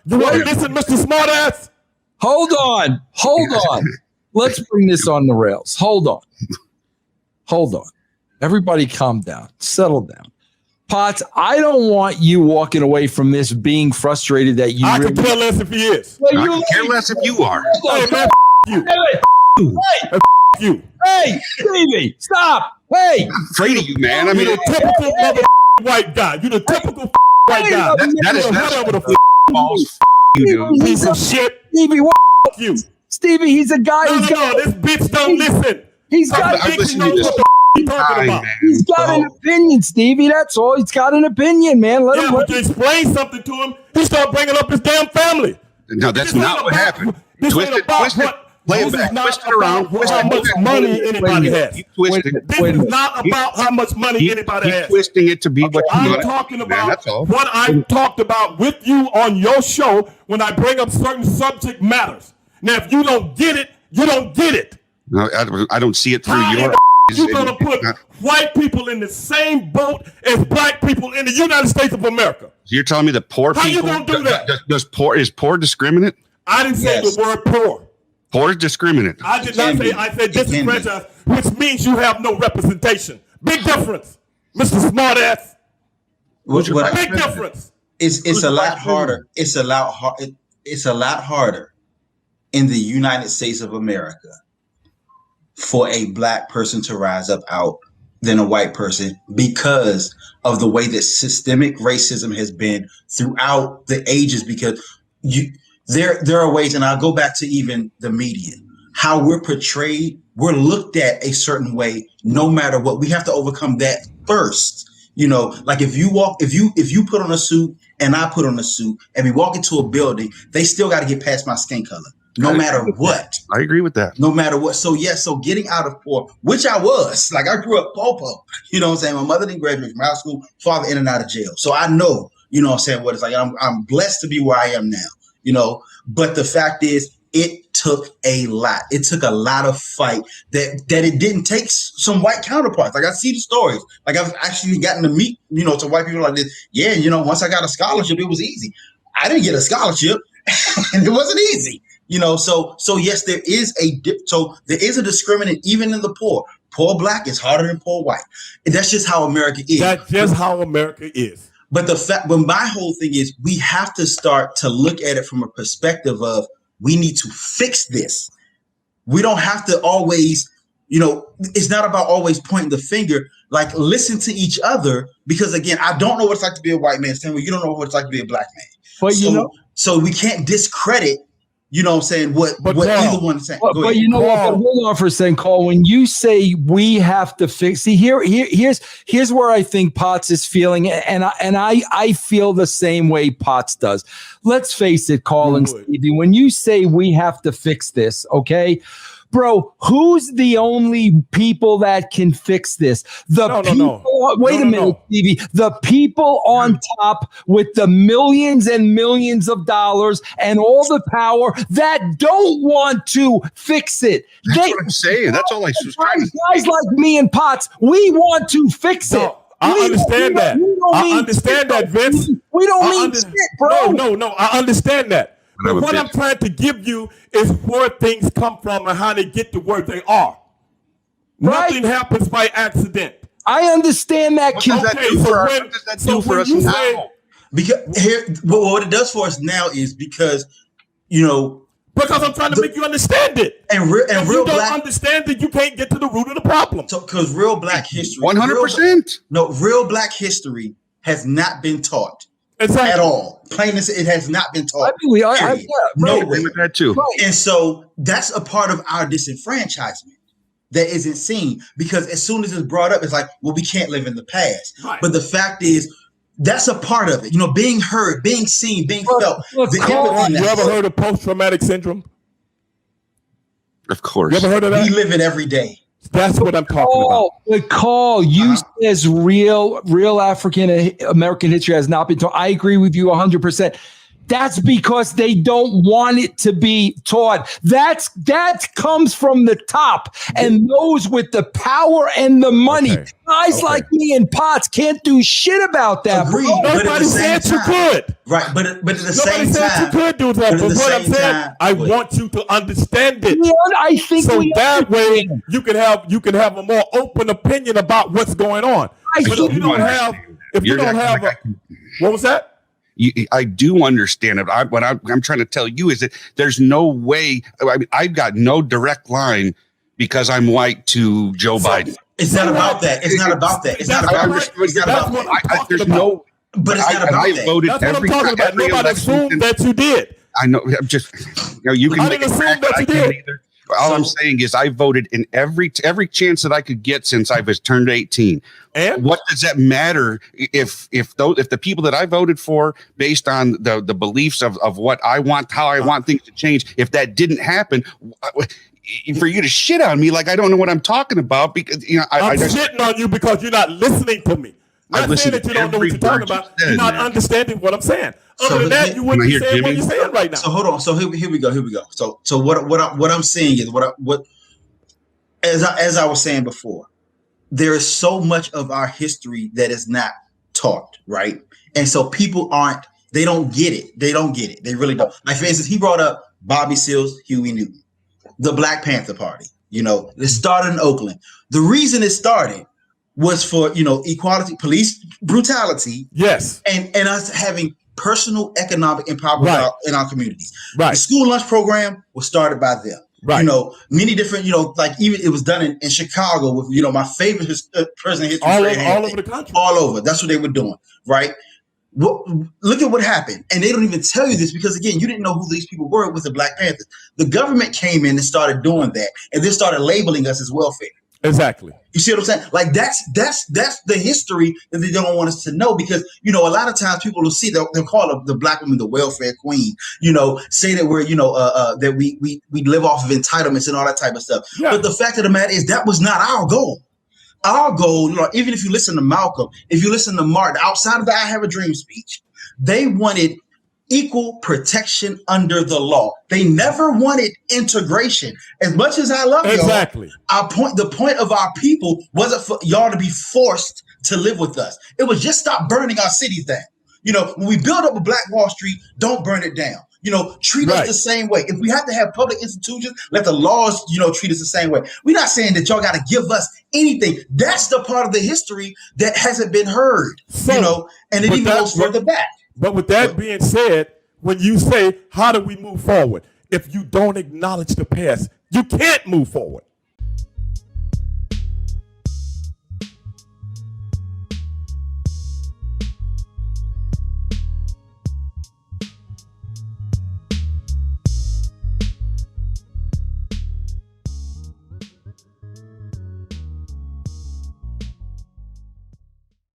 You want to listen, Mr. Smartass? Hold on. Let's bring this on the rails. Hold on. Everybody calm down. Settle down. Potts, I don't want you walking away from this being frustrated that you. I could care less if he is. I could care less if you are. Hey, man, you. Hey, You. hey, Stevie, stop. Hey. I'm afraid of you, man. I mean, You're the typical mother white guy. You're the typical white guy. that is whatever the false. You do. piece of shit. Stevie, what? You. Stevie, he's a guy who's got. This bitch don't listen. He's got. I've listened to this Talking about. He's got an opinion, Stevie. That's all. He's got an opinion, man. Let him. But you explain something to him, he start bringing up his damn family. No, that's not what happened. Twist it. Play it back. Twist it around. How much money anybody has. This is not about how much money anybody has. Twisting it to be what you want. I'm talking about what I talked about with you on your show when I bring up certain subject matters. Now, if you don't get it, you don't get it. No, I don't see it through your. You're going to put white people in the same boat as black people in the United States of America. So you're telling me that poor people. How you going to do that? Is poor discriminate? I didn't say the word poor. Poor is discriminant. I did not say. I said disenfranchised, which means you have no representation. Big difference, Mr. Smartass. Big difference. It's a lot harder. It's a lot harder in the United States of America for a black person to rise up out than a white person because of the way that systemic racism has been throughout the ages. Because there are ways, and I'll go back to even the media, how we're portrayed, we're looked at a certain way, no matter what. We have to overcome that first. You know, like if you put on a suit and I put on a suit and we walk into a building, they still got to get past my skin color, no matter what. I agree with that. No matter what. So so getting out of poor, which I was, like I grew up popo, you know what I'm saying? My mother didn't graduate from high school, father in and out of jail. So I know, you know what I'm saying, what it's like. I'm blessed to be where I am now, you know, but the fact is it took a lot. It took a lot of fight that it didn't take some white counterparts. Like I see the stories. Like I've actually gotten to meet, you know, some white people like this. Yeah, you know, once I got a scholarship, it was easy. I didn't get a scholarship and it wasn't easy. You know, so yes, there is a discriminant even in the poor. Poor black is harder than poor white. And that's just how America is. That's just how America is. But my whole thing is we have to start to look at it from a perspective of we need to fix this. We don't have to always, you know, it's not about always pointing the finger. Like listen to each other, because again, I don't know what it's like to be a white man. Same way you don't know what it's like to be a black man. But so we can't discredit. You know what I'm saying? What either one is saying. But you know what? Hold on for a second, Cole. When you say we have to fix, see here's where I think Potts is feeling, and I feel the same way Potts does. Let's face it, Cole and Stevie. When you say we have to fix this, okay, bro, who's the only people that can fix this? Wait a minute, Stevie. The people on top with the millions and millions of dollars and all the power that don't want to fix it. That's what I'm saying. That's all I was trying to say. Guys like me and Potts, we want to fix it. I understand that. I understand that, Vince. We don't mean shit, bro. No. I understand that. But what I'm trying to give you is where things come from and how they get to where they are. Right? Nothing happens by accident. I understand that. What does that do for us now? Because what it does for us now is because, you know, because I'm trying to make you understand it. And real you don't understand it, you can't get to the root of the problem. So, because real black history, 100%. Real black history has not been taught. Exactly. At all. Plain as it has not been taught. I agree with that too. Right. And so that's a part of our disenfranchisement that isn't seen, because as soon as it's brought up, it's like, well, we can't live in the past. Right. But the fact is, that's a part of it. You know, being heard, being seen, being felt. You ever heard of post-traumatic syndrome? Of course. You ever heard of that? We live it every day. That's what I'm talking about. But Call, you says real African American history has not been taught. I agree with you 100%. That's because they don't want it to be taught. That comes from the top, and those with the power and the money. Okay. Guys like me and Potts can't do shit about that. Agreed. Nobody said you could. Right, but at the same Nobody said time, you could do that. But what I'm saying, I want you to understand it. I think so that way you can have a more open opinion about what's going on. But if you don't have, what was that? I do understand it. What I'm trying to tell you is that there's no way. I mean, I've got no direct line because I'm white to Joe Biden. It's not about that. It's not about that. It's not about that. It's not about that. There's no. But it's not about that. Voted That's what I'm every talking about. Nobody assumed that you did. I know. I'm just. You can I make didn't it assume that you did. All I'm saying is I voted in every chance that I could get since I was turned 18. And what does that matter if the people that I voted for based on the beliefs of what I want, how I want things to change, if that didn't happen, for you to shit on me like I don't know what I'm talking about, because I'm shitting on you because you're not listening to me. Not saying that you don't know what you're talking about. You're not understanding what I'm saying. Other than that, you wouldn't be saying what you're saying right now. So hold on. So here we go. So what I'm saying is as I was saying before, there is so much of our history that is not taught, right? And so people they don't get it. They don't get it. They really don't. Like, for instance, he brought up Bobby Seals, Huey Newton, the Black Panther Party. It started in Oakland. The reason it started was for, equality, police brutality. Yes. And us having personal economic empowerment in our communities. Right. The school lunch program was started by them. Right. Many different, like even it was done in Chicago with, my favorite president history. All over the country. All over. That's what they were doing. Right. Look at what happened. And they don't even tell you this because, again, you didn't know who these people were with the Black Panthers. The government came in and started doing that and then started labeling us as welfare. Exactly. You see what I'm saying? Like that's the history that they don't want us to know, because a lot of times people will see they'll call the Black woman the welfare queen. Say that we're that we live off of entitlements and all that type of stuff. Yeah. But the fact of the matter is that was not our goal. Our goal, even if you listen to Malcolm, if you listen to Martin, outside of the "I Have a Dream" speech, they wanted equal protection under the law. They never wanted integration. As much as I love exactly. y'all, the point of our people wasn't for y'all to be forced to live with us. It was just stop burning our cities down. When we build up a Black Wall Street, don't burn it down. Treat us the same way. If we have to have public institutions, let the laws, treat us the same way. We're not saying that y'all got to give us anything. That's the part of the history that hasn't been heard, and it even goes further back. But with that being said, when you say, how do we move forward? If you don't acknowledge the past, you can't move forward.